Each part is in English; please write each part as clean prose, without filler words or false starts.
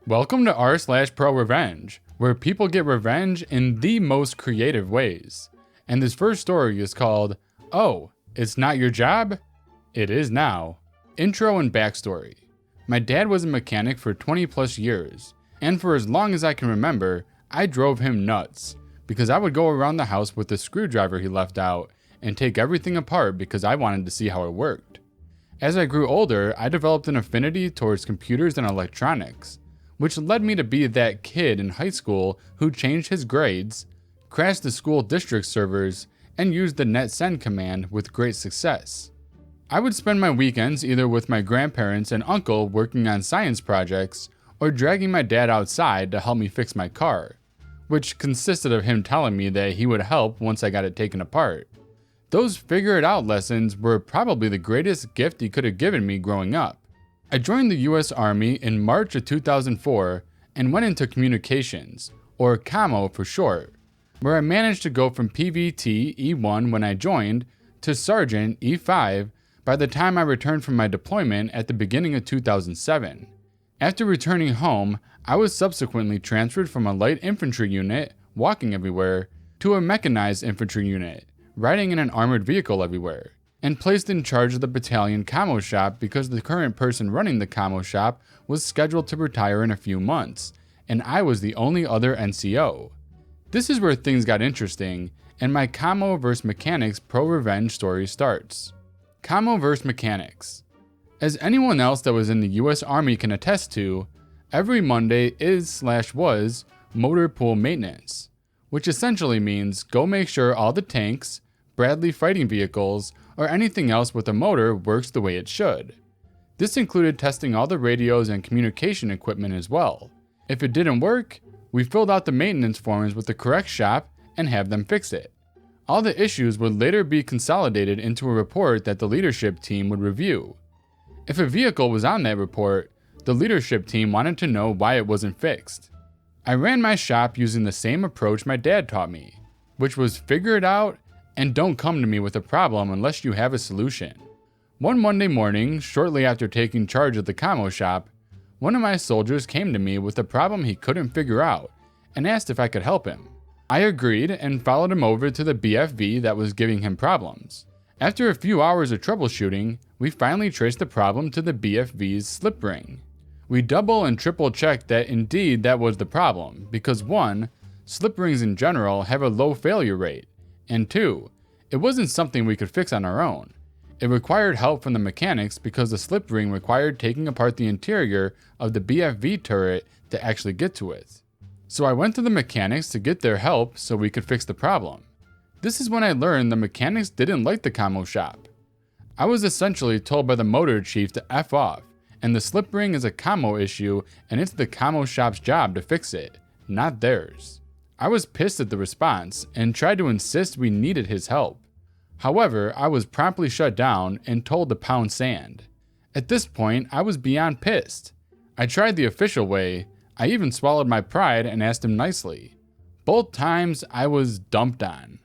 Welcome to r/ProRevenge, where people get revenge in the most creative ways. And this first story is called, Oh, It's Not Your Job? It Is Now. Intro and backstory. My dad was a mechanic for 20 plus years, and for as long as I can remember, I drove him nuts, because I would go around the house with the screwdriver he left out and take everything apart because I wanted to see how it worked. As I grew older, I developed an affinity towards computers and electronics, which led me to be that kid in high school who changed his grades, crashed the school district servers, and used the netsend command with great success. I would spend my weekends either with my grandparents and uncle working on science projects, or dragging my dad outside to help me fix my car, which consisted of him telling me that he would help once I got it taken apart. Those figure it out lessons were probably the greatest gift he could have given me growing up. I joined the US Army in March of 2004 and went into communications, or COMMO for short, where I managed to go from PVT E1 when I joined to Sergeant E5 by the time I returned from my deployment at the beginning of 2007. After returning home, I was subsequently transferred from a light infantry unit, walking everywhere, to a mechanized infantry unit, riding in an armored vehicle everywhere, and placed in charge of the battalion commo shop because the current person running the commo shop was scheduled to retire in a few months, and I was the only other NCO. This is where things got interesting, and my commo vs mechanics ProRevenge story starts. Commo vs mechanics. As anyone else that was in the US Army can attest to, every Monday is/was motor pool maintenance, which essentially means go make sure all the tanks, Bradley fighting vehicles, or anything else with a motor works the way it should. This included testing all the radios and communication equipment as well. If it didn't work, we filled out the maintenance forms with the correct shop and have them fix it. All the issues would later be consolidated into a report that the leadership team would review. If a vehicle was on that report, the leadership team wanted to know why it wasn't fixed. I ran my shop using the same approach my dad taught me, which was figure it out and don't come to me with a problem unless you have a solution. One Monday morning, shortly after taking charge of the commo shop, one of my soldiers came to me with a problem he couldn't figure out and asked if I could help him. I agreed and followed him over to the BFV that was giving him problems. After a few hours of troubleshooting, we finally traced the problem to the BFV's slip ring. We double and triple checked that indeed that was the problem because 1, slip rings in general have a low failure rate, and 2, it wasn't something we could fix on our own. It required help from the mechanics because the slip ring required taking apart the interior of the BFV turret to actually get to it. So I went to the mechanics to get their help so we could fix the problem. This is when I learned the mechanics didn't like the commo shop. I was essentially told by the motor chief to F off, and the slip ring is a commo issue and it's the commo shop's job to fix it, not theirs. I was pissed at the response and tried to insist we needed his help. However, I was promptly shut down and told to pound sand. At this point, I was beyond pissed. I tried the official way. I even swallowed my pride and asked him nicely. Both times, I was dumped on.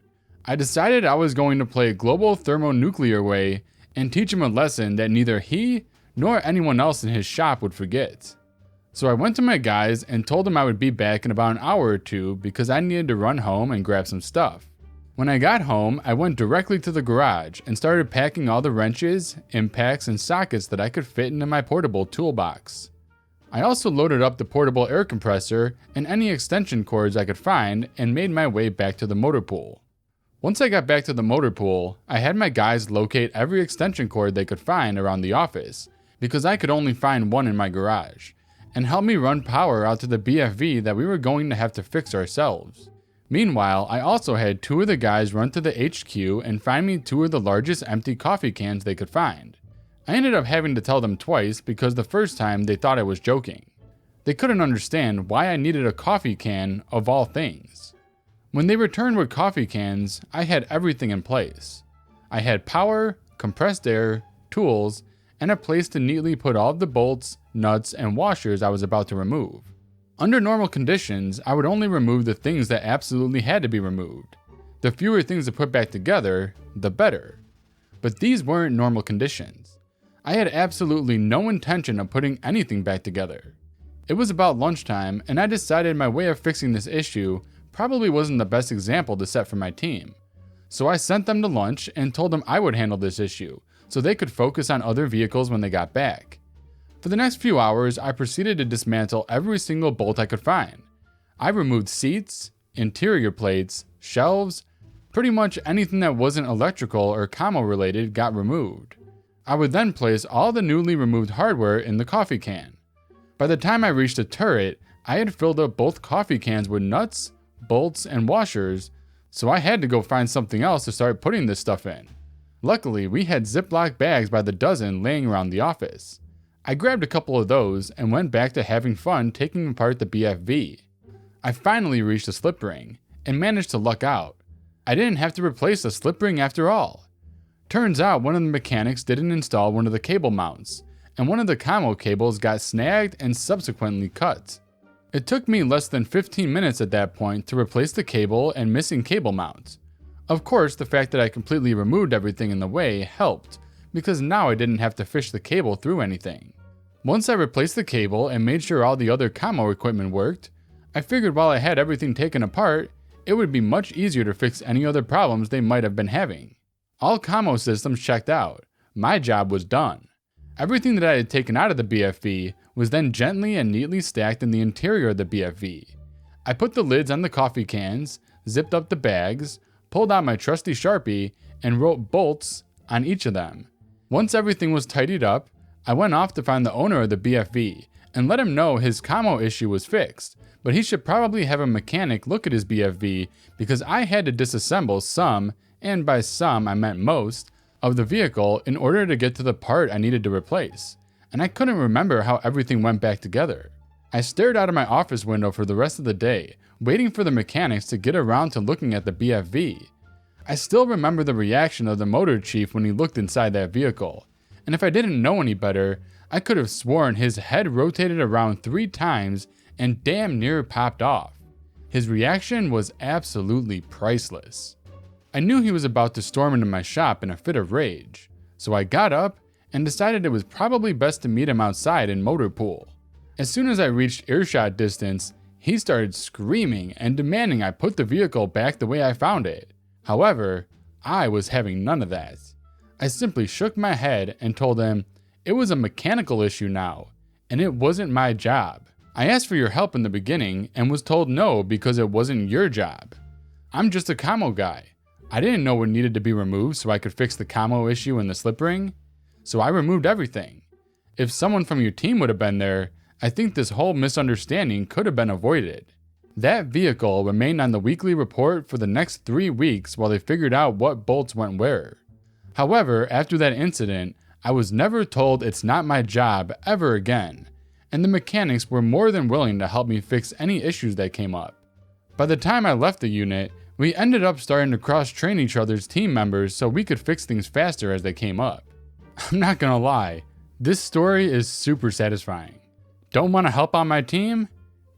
I decided I was going to play global thermonuclear way and teach him a lesson that neither he nor anyone else in his shop would forget. So I went to my guys and told them I would be back in about an hour or two because I needed to run home and grab some stuff. When I got home, I went directly to the garage and started packing all the wrenches, impacts, and sockets that I could fit into my portable toolbox. I also loaded up the portable air compressor and any extension cords I could find and made my way back to the motor pool. Once I got back to the motor pool, I had my guys locate every extension cord they could find around the office because I could only find one in my garage, and help me run power out to the BFV that we were going to have to fix ourselves. Meanwhile, I also had 2 of the guys run to the HQ and find me 2 of the largest empty coffee cans they could find. I ended up having to tell them twice because the first time they thought I was joking. They couldn't understand why I needed a coffee can of all things. When they returned with coffee cans, I had everything in place. I had power, compressed air, tools, and a place to neatly put all of the bolts, nuts, and washers I was about to remove. Under normal conditions, I would only remove the things that absolutely had to be removed. The fewer things to put back together, the better. But these weren't normal conditions. I had absolutely no intention of putting anything back together. It was about lunchtime, and I decided my way of fixing this issue probably wasn't the best example to set for my team. So I sent them to lunch and told them I would handle this issue, so they could focus on other vehicles when they got back. For the next few hours, I proceeded to dismantle every single bolt I could find. I removed seats, interior plates, shelves, pretty much anything that wasn't electrical or commo related got removed. I would then place all the newly removed hardware in the coffee can. By the time I reached the turret, I had filled up both coffee cans with nuts, bolts, and washers, so I had to go find something else to start putting this stuff in. Luckily, we had Ziploc bags by the dozen laying around the office. I grabbed a couple of those and went back to having fun taking apart the BFV. I finally reached the slip ring and managed to luck out. I didn't have to replace the slip ring after all. Turns out one of the mechanics didn't install one of the cable mounts, and one of the commo cables got snagged and subsequently cut. It took me less than 15 minutes at that point to replace the cable and missing cable mount. Of course, the fact that I completely removed everything in the way helped, because now I didn't have to fish the cable through anything. Once I replaced the cable and made sure all the other commo equipment worked, I figured while I had everything taken apart, it would be much easier to fix any other problems they might have been having. All commo systems checked out. My job was done. Everything that I had taken out of the BFV was then gently and neatly stacked in the interior of the BFV. I put the lids on the coffee cans, zipped up the bags, pulled out my trusty Sharpie, and wrote bolts on each of them. Once everything was tidied up, I went off to find the owner of the BFV and let him know his commo issue was fixed, but he should probably have a mechanic look at his BFV because I had to disassemble some, and by some I meant most, of the vehicle in order to get to the part I needed to replace, and I couldn't remember how everything went back together. I stared out of my office window for the rest of the day, waiting for the mechanics to get around to looking at the BFV. I still remember the reaction of the motor chief when he looked inside that vehicle, and if I didn't know any better, I could have sworn his head rotated around 3 times and damn near popped off. His reaction was absolutely priceless. I knew he was about to storm into my shop in a fit of rage, so I got up and decided it was probably best to meet him outside in motor pool. As soon as I reached earshot distance, he started screaming and demanding I put the vehicle back the way I found it. However, I was having none of that. I simply shook my head and told him it was a mechanical issue now, and it wasn't my job. I asked for your help in the beginning and was told no because it wasn't your job. I'm just a commo guy. I didn't know what needed to be removed so I could fix the commo issue in the slip ring, so I removed everything. If someone from your team would have been there, I think this whole misunderstanding could have been avoided. That vehicle remained on the weekly report for the next 3 weeks while they figured out what bolts went where. However, after that incident, I was never told it's not my job ever again, and the mechanics were more than willing to help me fix any issues that came up. By the time I left the unit, we ended up starting to cross-train each other's team members so we could fix things faster as they came up. I'm not gonna lie, this story is super satisfying. Don't want to help on my team?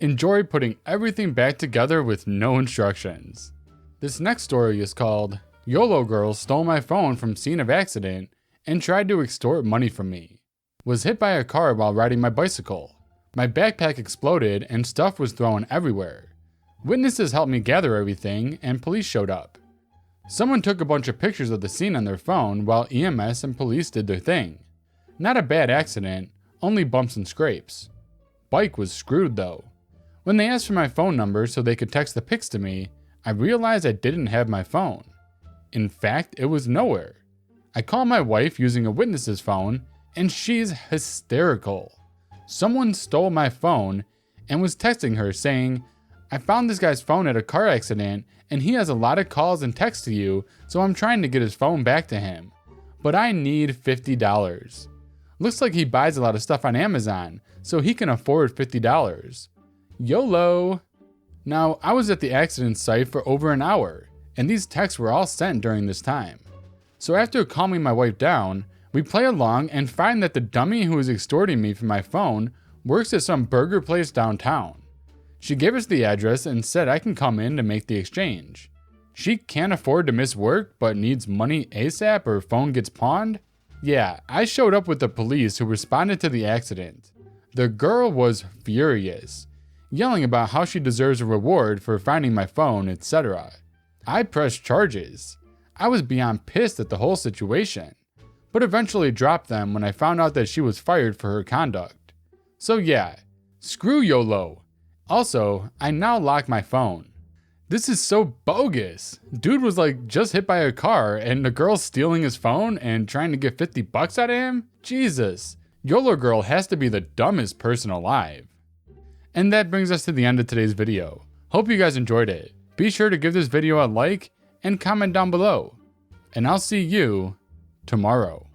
Enjoy putting everything back together with no instructions. This next story is called YOLO Girl Stole My Phone from Scene of Accident and Tried to Extort Money from Me. Was hit by a car while riding my bicycle. My backpack exploded and stuff was thrown everywhere. Witnesses helped me gather everything and police showed up. Someone took a bunch of pictures of the scene on their phone while EMS and police did their thing. Not a bad accident, only bumps and scrapes. Bike was screwed though. When they asked for my phone number so they could text the pics to me, I realized I didn't have my phone. In fact, it was nowhere. I called my wife using a witness's phone, and she's hysterical. Someone stole my phone and was texting her saying, I found this guy's phone at a car accident and he has a lot of calls and texts to you, so I'm trying to get his phone back to him. But I need $50. Looks like he buys a lot of stuff on Amazon, so he can afford $50. YOLO! Now, I was at the accident site for over an hour, and these texts were all sent during this time. So after calming my wife down, we play along and find that the dummy who is extorting me for my phone works at some burger place downtown. She gave us the address and said I can come in to make the exchange. She can't afford to miss work but needs money ASAP or phone gets pawned? Yeah, I showed up with the police who responded to the accident. The girl was furious, yelling about how she deserves a reward for finding my phone, etc. I pressed charges. I was beyond pissed at the whole situation, but eventually dropped them when I found out that she was fired for her conduct. So yeah, screw YOLO. Also, I now lock my phone. This is so bogus. Dude was like just hit by a car and the girl stealing his phone and trying to get 50 bucks out of him? Jesus. YOLO girl has to be the dumbest person alive. And that brings us to the end of today's video. Hope you guys enjoyed it. Be sure to give this video a like and comment down below. And I'll see you tomorrow.